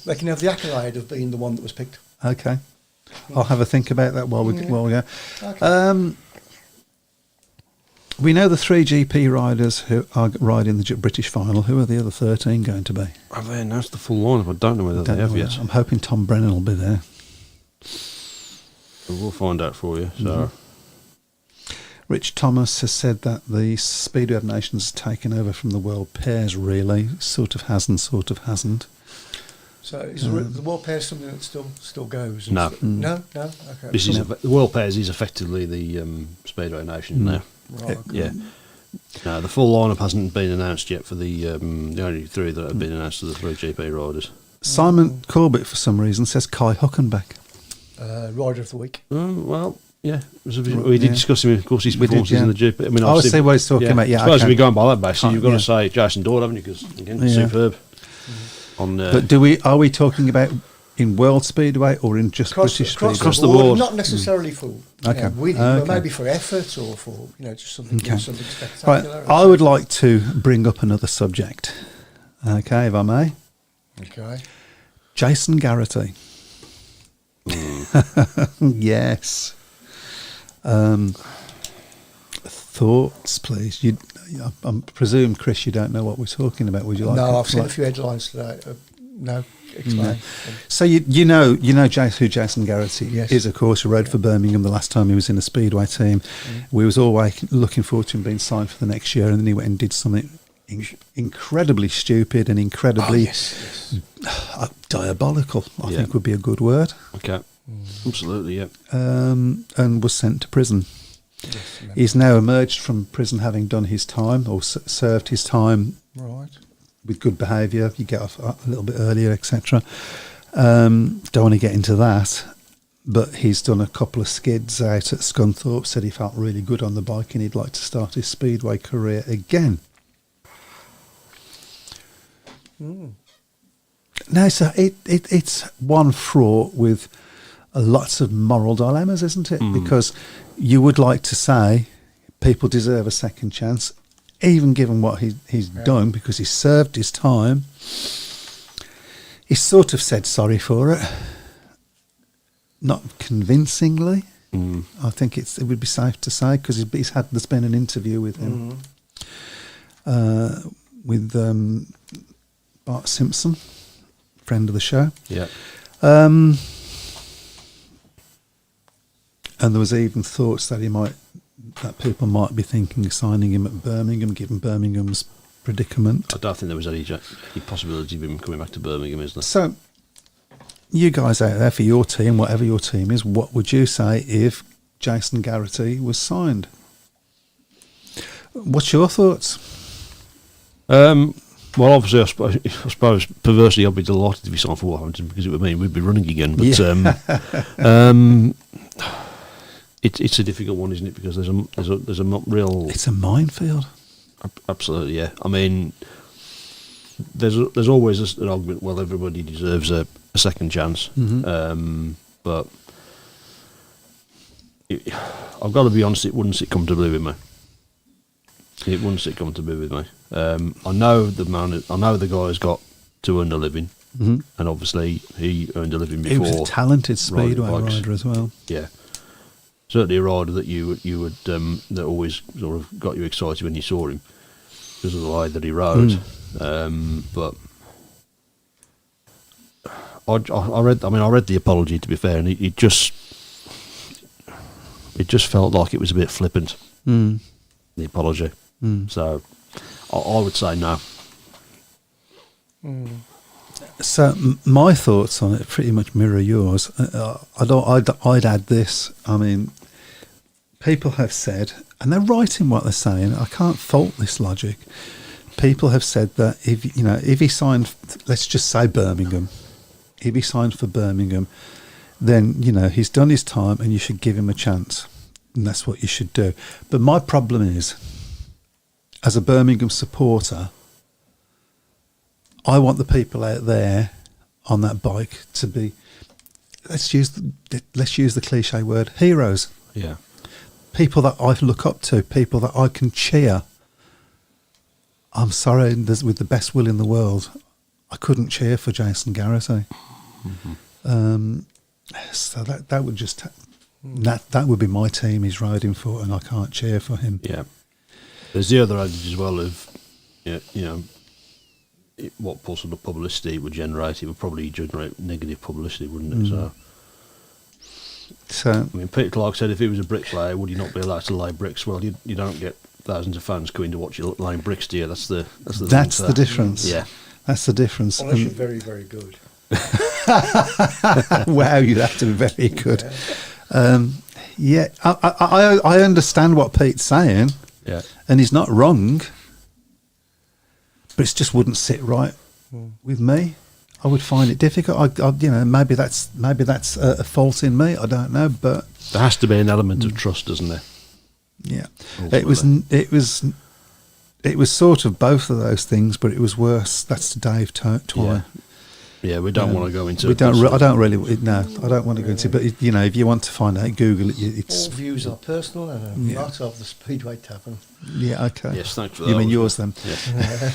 They can have the accolade of being the one that was picked. Okay. I'll have a think about that while we go. Okay. We know the 3 GP riders who are riding the British final. Who are the other 13 going to be? Have they announced the full lineup? I don't know whether they have yet. I'm hoping Tom Brennan will be there. But we'll find out for you. So, Rich Thomas has said that the Speedway of Nations has taken over from the World Pairs relay. Sort of hasn't, sort of hasn't. So is the World Pair something that still goes? No. No? Okay. this is the World Pairs is effectively the Speedway Nation now. Right, okay. Yeah. No, the full lineup hasn't been announced yet for the only 3 that have been announced to the 3 GP riders. Simon Corbett, for some reason, says Kai Huckenbeck. Rider of the week. Well, yeah. We did discuss him, of course, his We did, performances in the GP. I mean, I was obviously- saying what he's talking about, yeah, I suppose okay. if we're going by that basis, you've got Yeah. to say Jason Doyle, haven't you? Because, again, Yeah. superb. On, But are we talking about in World Speedway or in just British Speedway? Across the board. Not necessarily for Okay. winning, Okay. but maybe for effort or for just something, Okay. something Right, spectacular. I would like to bring up another subject, okay, if I may. Okay. Jason Garrity. Yes. Thoughts, please. I presume, Chris, you don't know what we're talking about. Would you like? No, I've seen a like- few headlines today. No, explain. So you know who Jason Garrity Yes. is, of course. He rode for Birmingham the last time he was in a Speedway team. We was always looking forward to him being signed for the next year, and then he went and did something incredibly stupid and incredibly yes. diabolical, I Yeah. think would be a good word, Okay. Absolutely, yeah. and was sent to prison. Yes, yeah. He's now emerged from prison having done his time or served his time Right. with good behaviour. You get off a little bit earlier, etc. Don't want to get into that, but he's done a couple of skids out at Scunthorpe, said he felt really good on the bike and he'd like to start his Speedway career again. Now, so it's one fraught with lots of moral dilemmas, isn't it? Because you would like to say people deserve a second chance, even given what he's done, because he's served his time. He's sort of said sorry for it, not convincingly. I think it would be safe to say, because there's been an interview with him with Bart Simpson, friend of the show. Yeah. And there was even thoughts that that people might be thinking of signing him at Birmingham, given Birmingham's predicament. I don't think there was any possibility of him coming back to Birmingham, is there? So, you guys out there, for your team, whatever your team is, what would you say if Jason Garrity was signed? What's your thoughts? Well, obviously, I suppose perversely, I'd be delighted if he signed for Wolverhampton, because it would mean we'd be running again. But it's a difficult one, isn't it? Because there's a real. It's a minefield. Absolutely, yeah. I mean, there's always an argument. Well, everybody deserves a second chance, but I've got to be honest. It wouldn't sit comfortably with me. It wouldn't sit comfortably with me. I know the guy's got to earn a living, and obviously he earned a living before. He was a talented Speedway riding bikes. rider as well. Yeah, certainly a rider that you would that always sort of got you excited when you saw him because of the way that he rode. But I read the apology, to be fair, and it just felt like it was a bit flippant. The apology. So I would say no. So my thoughts on it pretty much mirror yours. I'd add this. I mean, people have said, and they're right in what they're saying. I can't fault this logic. People have said that if he signed, let's just say Birmingham, if he signed for Birmingham, then he's done his time, and you should give him a chance, and that's what you should do. But my problem is, as a Birmingham supporter, I want the people out there on that bike to be, let's use the cliche word, heroes. Yeah. People that I look up to, people that I can cheer. I'm sorry, with the best will in the world, I couldn't cheer for Jason Garrity. So that would just that would be my team he's riding for, and I can't cheer for him. Yeah. There's the other adage as well of, what possible publicity it would generate. It would probably generate negative publicity, wouldn't it? So I mean, Peter Clark said if he was a bricklayer, would you not be allowed to lay bricks? Well, you don't get thousands of fans coming to watch you laying bricks, do you? That's the difference. Yeah, that's the difference. Unless you're very, very good. Wow, you'd have to be very good. I understand what Pete's saying. Yeah, and he's not wrong, but it just wouldn't sit right with me. I would find it difficult. Maybe that's a fault in me. I don't know, but there has to be an element of trust, doesn't there? Yeah, Ultimately. it was sort of both of those things, but it was worse. That's Dave Twine. Yeah, we don't want to go into. I don't really. No, I don't want to go into. But if you want to find out, Google it. It's all views are personal and not of the Speedway Tavern. Yeah. Okay. Yes, thanks for that. You mean yours then? Yeah.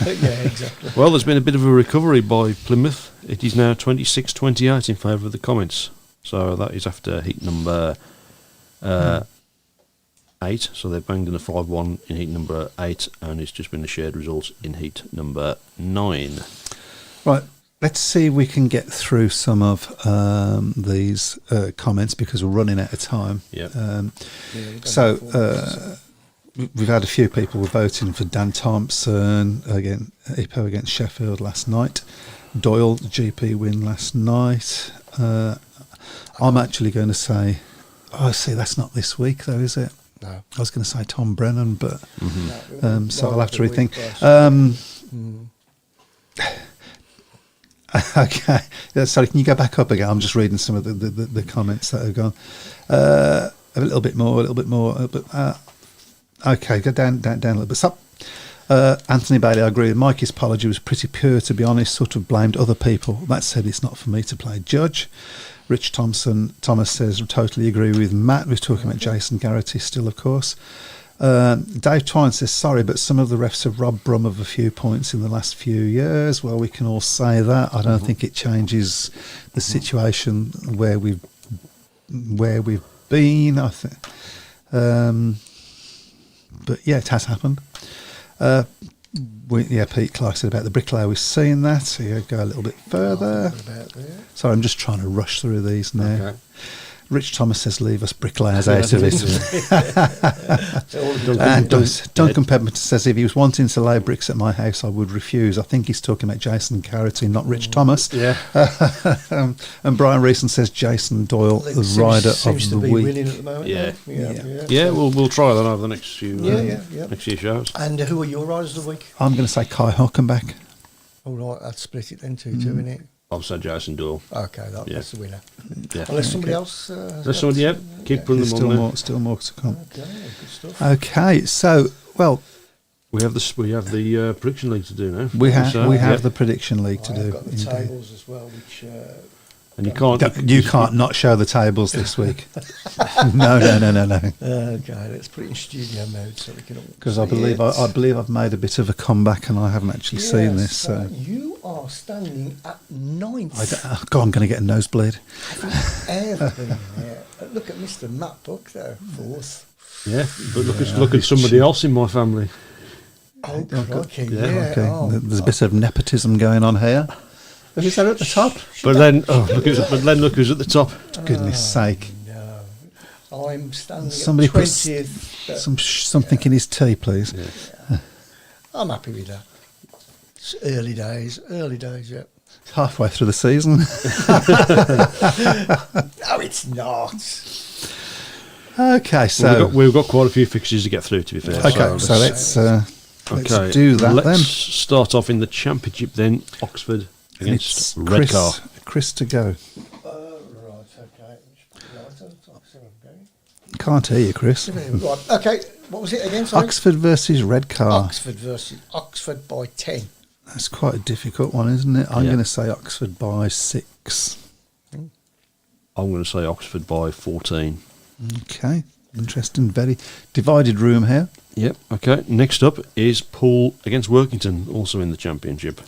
Yeah, exactly. Well, there's been a bit of a recovery by Plymouth. It is now 26-28 in favour of the Comets. So that is after heat number 8. So they've banged in a 5-1 in heat number 8, and it's just been a shared result in heat number 9. Right. Let's see if we can get through some of these comments because we're running out of time. Yeah. We've had a few people voting for Dan Thompson again, Hippo against Sheffield last night. Doyle GP win last night. I'm actually going to say, that's not this week though, is it? No. I was going to say Tom Brennan, but so I'll have to rethink. Okay, sorry. Can you go back up again? I'm just reading some of the comments that have gone. A little bit more. Okay, go down a little bit. Stop. Anthony Bailey, I agree with Mike. His apology was pretty pure, to be honest. Sort of blamed other people. That said, it's not for me to play judge. Rich Thomas says, totally agree with Matt. We're talking about Jason Garrity still, of course. Dave Twine says, sorry, but some of the refs have robbed Brum of a few points in the last few years. Well, we can all say that. I don't think it changes the situation where we've been. I think, but yeah, it has happened. Pete Clark said about the bricklayer. We've seen that. So you go a little bit further. Sorry, I'm just trying to rush through these now. Okay. Rich Thomas says, leave us bricklayers out of it. And Duncan Pepperton says, if he was wanting to lay bricks at my house, I would refuse. I think he's talking about Jason Garrity, not Rich Thomas. Yeah. And Brian Reeson says, Jason Doyle, the rider of the week. Winning at the moment. Yeah. We'll try that over the next few next few shows. And who are your riders of the week? I'm going to say Kai Hockenbach. All right, that's split it then 2-2, isn't it? I'll say Jason Doyle. Okay, that's the winner. Yeah. Unless somebody else. There's somebody. Keep putting them on there. Still more to come. Okay, good stuff. Okay, so we have the prediction league to do now. We have the prediction league to do. I've got the tables as well, which. And you can't not show the tables this week. No. Okay, let's put it in studio mode so we can all. Because I believe I've made a bit of a comeback and I haven't actually seen this. So you are standing at 9th. I'm going to get a nosebleed. Ever been there? Look at Mr. Matt Buck there, 4th. Yeah, but look at somebody else in my family. Oh, crikey, Okay. Oh, There's a bit of nepotism going on here. Who's that at the top? But then look who's at the top. For goodness sake. No. I'm standing Somebody at put 20th. something in his tea, please. Yeah. I'm happy with that. It's early days, yeah. Halfway through the season. No, it's not. Okay, so we've got quite a few fixtures to get through, to be fair. Okay, so let's do that let's then. Start off in the championship then. Oxford against Redcar. Chris to go. Right, okay. Can't hear you, Chris. Right, okay. What was it again? Sorry? Oxford versus Redcar. Oxford by 10. That's quite a difficult one, isn't it? I'm Yeah. going to say Oxford by 6. I'm going to say Oxford by 14. Okay, interesting. Very divided room here. Yep. Okay. Next up is Poole against Workington, also in the Championship.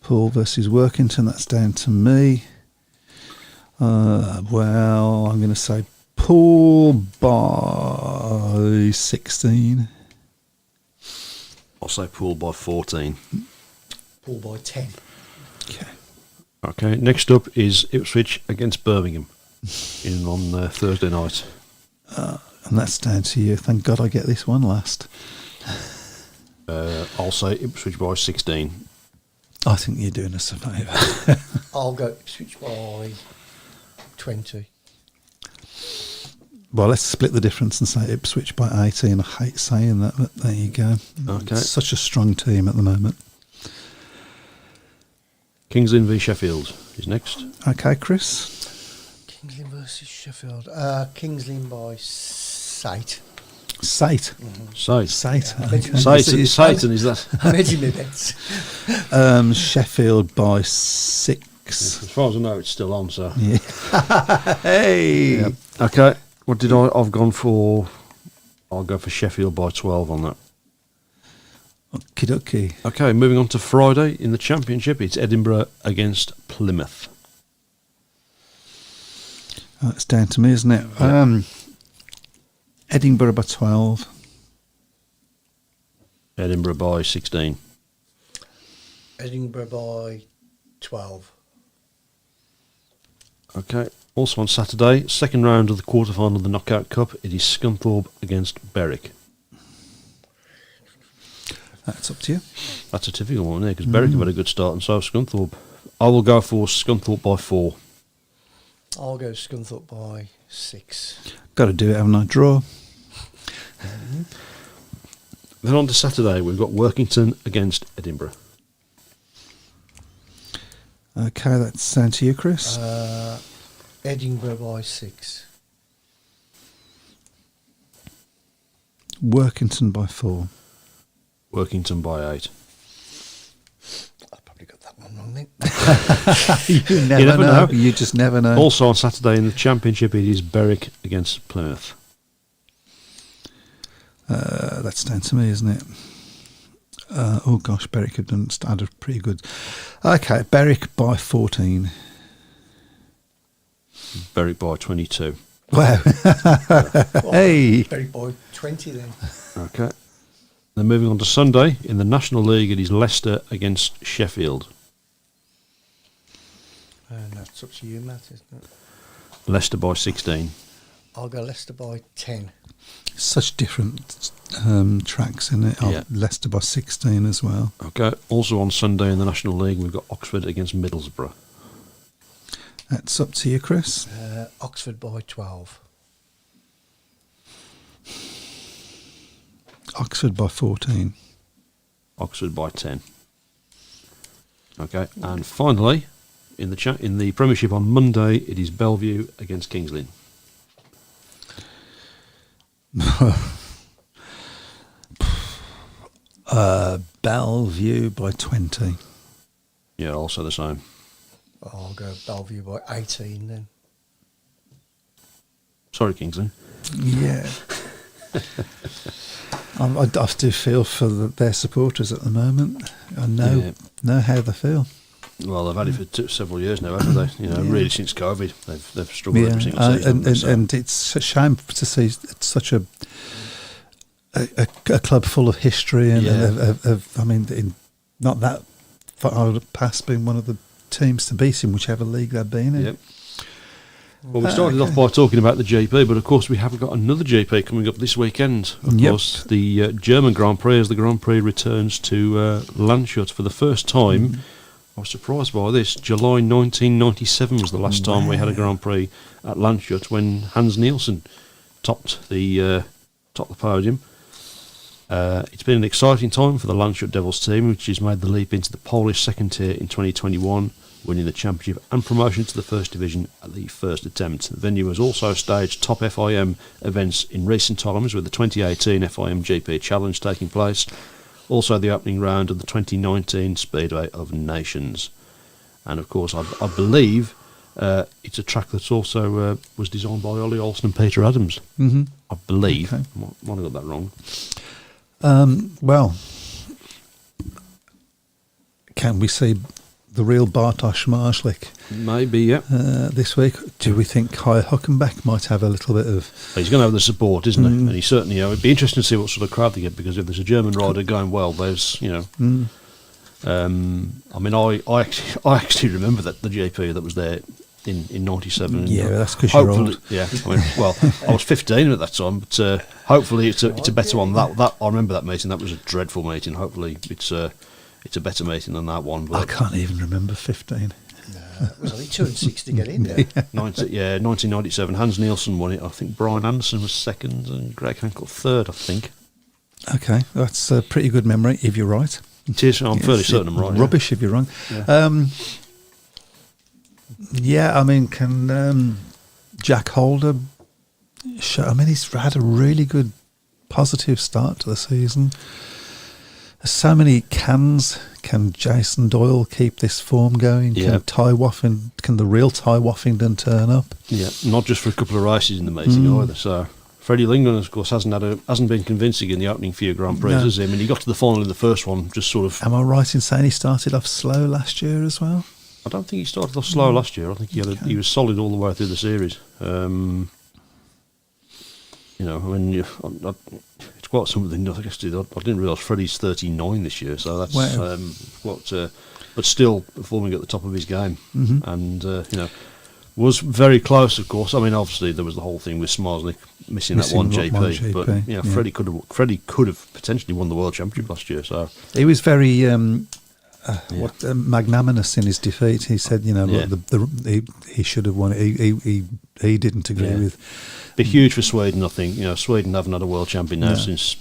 Poole versus Workington. That's down to me. Well, I'm going to say Poole by 16. I'll say Poole by 14. Poole by 10. Okay. Okay. Next up is Ipswich against Birmingham on Thursday night. And that's down to you. Thank God I get this one last. I'll say Ipswich by 16. I think you're doing us a favour. I'll go Ipswich by 20. Well, let's split the difference and say Ipswich by 18. I hate saying that, but there you go. Okay. It's such a strong team at the moment. Kings Lynn v Sheffield is next. Okay, Chris. Kingsley versus Sheffield. Kingsley by 8. Sate. Sate. Sate. Satan, is that? I'm edging my bets. Sheffield by 6. As far as I know, it's still on, so. Yeah. Hey. Yeah. Okay. What did I've gone for? I'll go for Sheffield by 12 on that. Okie dokie. Okay, moving on to Friday in the Championship. It's Edinburgh against Plymouth. It's down to me, isn't it? Yeah. Edinburgh by 12. Edinburgh by 16. Edinburgh by 12. Okay. Also on Saturday, second round of the quarter-final of the Knockout Cup, it is Scunthorpe against Berwick. That's up to you. That's a typical one there, because Berwick have had a good start, and so have Scunthorpe. I will go for Scunthorpe by 4. I'll go Scunthorpe by 6. Got to do it, haven't I? Draw. Then on to Saturday, we've got Workington against Edinburgh. Okay, that's down to you, Chris. Edinburgh by 6. Workington by 4. Workington by 8. I probably got that one wrong then. You never know. You just never know. Also on Saturday in the Championship, it is Berwick against Plymouth. That's down to me, isn't it? Oh gosh, Berwick had started pretty good. Okay, Berwick by 14. Berwick by 22. Wow. Hey. Very by 20 then. Okay. Then moving on to Sunday, in the National League, it is Leicester against Sheffield. And that's up to you, Matt, isn't it? Leicester by 16. I'll go Leicester by 10. Such different tracks in it. Yeah. Leicester by 16 as well. Okay. Also on Sunday in the National League, we've got Oxford against Middlesbrough. That's up to you, Chris. Oxford by 12. Oxford by 14. Oxford by 10. Okay. And finally, in the Premiership on Monday, it is Bellevue against Kings Lynn. Bellevue by 20. Yeah, also the same. I'll go Bellevue by 18 then. Sorry, Kings Lynn. Yeah. I do feel for their supporters at the moment. I know how they feel. Well, they've had it for several years now, haven't they? You know, Yeah. really since COVID, they've struggled every single season. haven't they? So- and it's a shame to see such a club full of history and Yeah. I mean, in not that far past being one of the teams to beat in whichever league they've been in. Yep. Well, we started off by talking about the GP, but of course we haven't got another GP coming up this weekend. Of Yep. course, the German Grand Prix, as the Grand Prix returns to Landshut for the first time. I was surprised by this. July 1997 was the last time we had a Grand Prix at Landshut, when Hans Nielsen topped the podium. It's been an exciting time for the Landshut Devils team, which has made the leap into the Polish second tier in 2021, winning the championship and promotion to the first division at the first attempt. The venue has also staged top FIM events in recent times, with the 2018 FIM GP Challenge taking place also the opening round of the 2019 Speedway of Nations. And of course, I believe it's a track that's also was designed by Ollie Olsen and Peter Adams. Mm-hmm. I believe. Okay. Might have got that wrong. Well, can we see the real Bartosz Marslik Maybe, yeah. this week? Do we think Kai Huckenbeck might have a little bit of... He's going to have the support, isn't he? And he certainly, it'd be interesting to see what sort of crowd they get, because if there's a German rider going well, there's, I mean, I actually remember that the GP that was there in 97. Yeah, that's because you're old. Yeah, I mean, well, I was 15 at that time, but hopefully it's a better one. That I remember that meeting. That was a dreadful meeting. Hopefully it's a better meeting than that one. But I can't even remember 15. It was only 2 and 6 to get in there. 1997. Hans Nielsen won it. I think Brian Anderson was second and Greg Hankel third, I think. Okay, that's a pretty good memory, if you're right. It is. I'm fairly certain I'm right. Rubbish if you're wrong. Yeah. I mean, can Jack Holder show? I mean, he's had a really good, positive start to the season. There's so many cans. Can Jason Doyle keep this form going? Yeah. Can the real Ty Woffington turn up? Yeah, not just for a couple of races in the meeting either. So Freddie Lingman, of course, hasn't been convincing in the opening few Grand Prix, has he? I mean, he got to the final in the first one, just sort of. Am I right in saying he started off slow last year as well? I don't think he started off slow last year. I think he was solid all the way through the series. I mean, it's quite something. I guess I didn't realise Freddie's 39 this year, so that's but still performing at the top of his game, and was very close. Of course, I mean, obviously there was the whole thing with Smarsnik missing that one GP, but Freddie could have potentially won the World Championship last year. So he was very magnanimous in his defeat. He said, he should have won it. He didn't agree with. Be huge for Sweden, I think. Sweden haven't had a world champion now since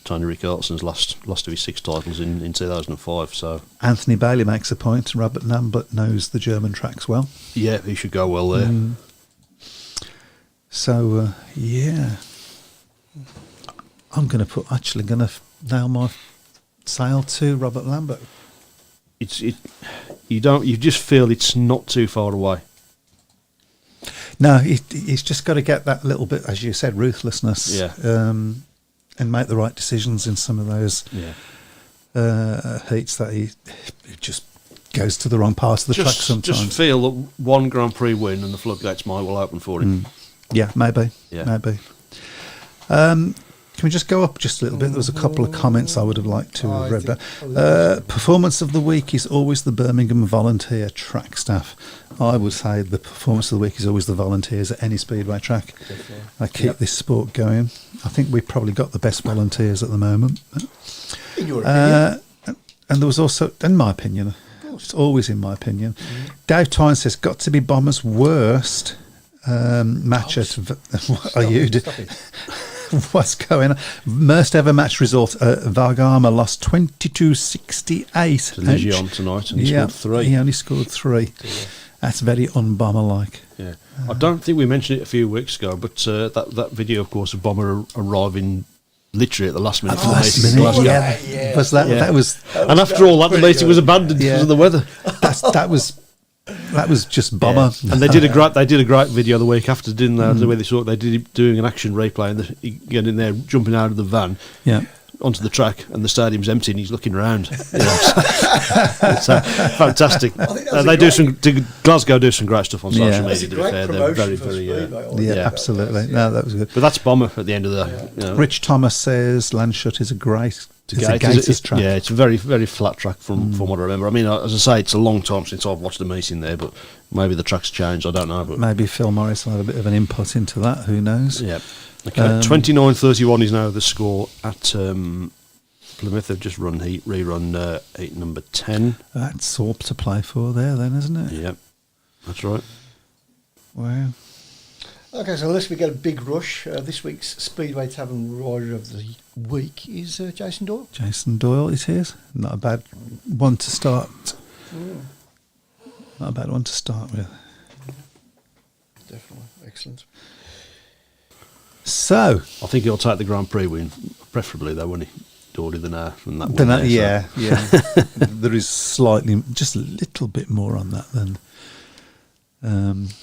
Tony Rickardson's lost of his 6 titles in 2005. So Anthony Bailey makes a point. Robert Lambert knows the German tracks well. Yeah, he should go well there. So I'm going to nail my sale to Robert Lambert. You just feel it's not too far away. No, he's just got to get that little bit, as you said, ruthlessness, and make the right decisions in some of those heats that he just goes to the wrong part of the track sometimes. Just feel that one Grand Prix win and the floodgates might well open for him. Yeah, maybe. Can we just go up just a little bit? There was a couple of comments I would have liked to have read. Performance of the week is always the Birmingham volunteer track staff. I would say the performance of the week is always the volunteers at any speedway track. They keep this sport going. I think we've probably got the best volunteers at the moment. In your opinion? And there was also, in my opinion, it's always in my opinion, Dave Tyne says, got to be Bomber's worst match at... Are you... What's going on? Worst ever match result. Vargama lost 22-68. To Legion tonight, and he scored 3. He only scored 3. Yeah. That's very un-Bomber-like. Yeah, I don't think we mentioned it a few weeks ago, but that video, of course, of Bomber arriving literally at the last minute. That was. And after all, that meeting was abandoned because of the weather. That was just Bomber. Yeah. And they did a great video the week after, didn't they? The way they did doing an action replay, and getting there, jumping out of the van, onto the track, and the stadium's empty, and he's looking around. It's fantastic. Glasgow do some great stuff on social media. To be fair, they're very, very. Absolutely. No, that was good. But that's Bomber at the end of the. Rich Thomas says Landshut is a great. It's a Gators track. Yeah, it's a very, very flat track from what I remember. I mean, as I say, it's a long time since I've watched the meeting there, but maybe the track's changed. I don't know. But maybe Phil Morris will have a bit of an input into that. Who knows? Yeah. Okay. 29-31 is now the score at Plymouth. They've just rerun heat number 10. That's all to play for there, then, isn't it? Yep, that's right. Wow. Okay, so unless we get a big rush, this week's Speedway Tavern Rider of the Week is Jason Doyle. Jason Doyle, it is. Not a bad one to start. Not a bad one to start with. Definitely. Excellent. So, I think he'll take the Grand Prix win, preferably though, won't he? Dory than that one. Then, there, yeah. There is slightly, just a little bit more on that than. And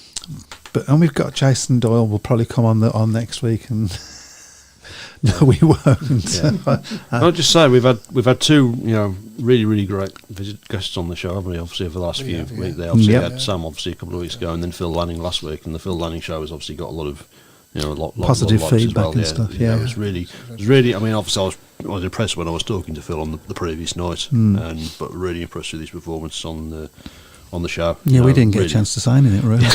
we've got Jason Doyle. Will probably come on next week, and no, we won't. Yeah. I'll just say we've had two, really, really great guests on the show, haven't we? Obviously, over the last few weeks. They obviously had Sam, obviously, a couple of weeks ago, and then Phil Lanning last week. And the Phil Lanning show has obviously got a lot of, positive lot feedback well. and stuff. Yeah, it was really. I mean, obviously, I was impressed when I was talking to Phil on the previous night, but really impressed with his performance on the show. Yeah, we didn't get a chance to sign in it, really.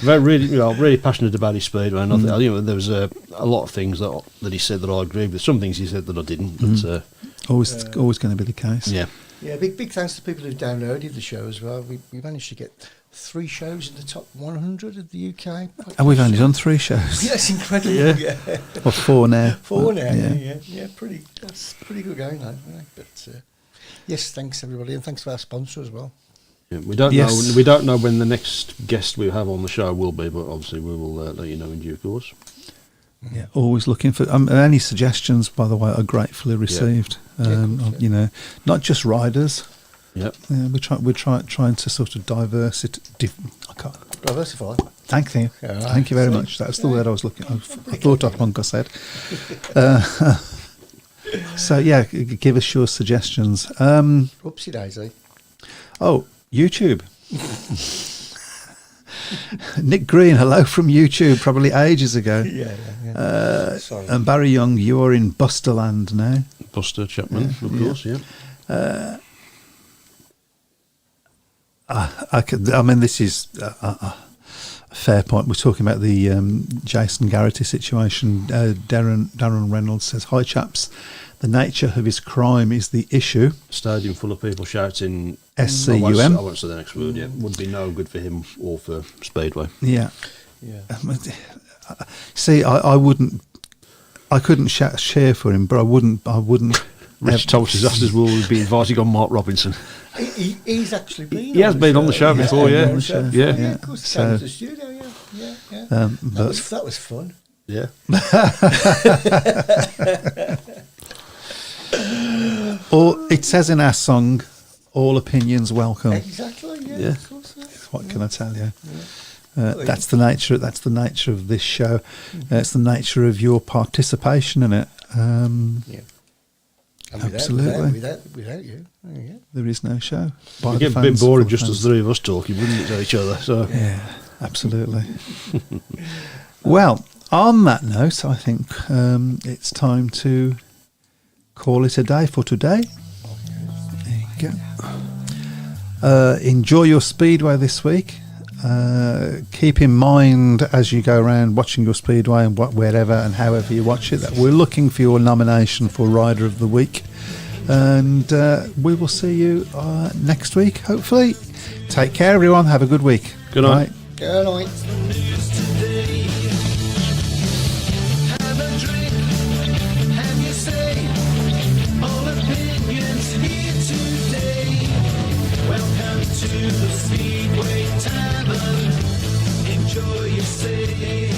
Really passionate about his speedway, and I think, there was a lot of things that he said that I agreed with. Some things he said that I didn't, but always going to be the case. Yeah. Yeah, big thanks to people who've downloaded the show as well. We managed to get 3 shows in the top 100 of the UK. And we've only done 3 shows. Yeah, that's incredible. Yeah. Or 4 now. 4 now. Yeah. That's pretty good going, though. Right? But yes, thanks everybody, and thanks to our sponsor as well. Yeah, we don't know when the next guest we have on the show will be, but obviously we will let you know in due course. Yeah, always looking for any suggestions. By the way, are gratefully received. Not just riders. Yep. Yeah, we're trying to sort of Diversify. Thank you. Yeah, Thank you very much. That's the word I was looking. I thought I said. So yeah, give us your suggestions. Oopsie daisy. Oh, YouTube. Nick Green, hello from YouTube, probably ages ago. Yeah. Sorry. And Barry Young, you are in Busterland now. Buster Chapman, of course, yeah. This is a fair point. We're talking about the Jason Garrity situation. Darren Reynolds says, "Hi chaps, the nature of his crime is the issue." Stadium full of people shouting SCUM. I won't say the next word yet. Would be no good for him or for Speedway. Yeah. Yeah. See, I couldn't share for him, but I wouldn't. Rich Tulsi's Disasters will be inviting on Mark Robinson. He's actually been. He has been on the show before, yeah. Of course, he came to the studio, yeah. That was fun. Yeah. Or it says in our song, "All opinions welcome." Exactly, yeah. Of course, yeah. What can I tell you? That's the nature. That's the nature of this show. It's the nature of your participation in it. Yeah. And Absolutely. Without you, yeah. There is no show. It'd get a bit boring just as 3 of us talking, wouldn't it, to each other? So yeah, absolutely. Well, on that note, I think it's time to call it a day for today. There you go. Enjoy your Speedway this week. Keep in mind as you go around watching your Speedway and wherever and however you watch it that we're looking for your nomination for Rider of the Week, and we will see you next week, hopefully. Take care, everyone. Have a good week. Good night. Bye. Good night. News today. Have a drink, have your say. All opinions here today. Welcome to the Speedway Tavern. Enjoy your stay.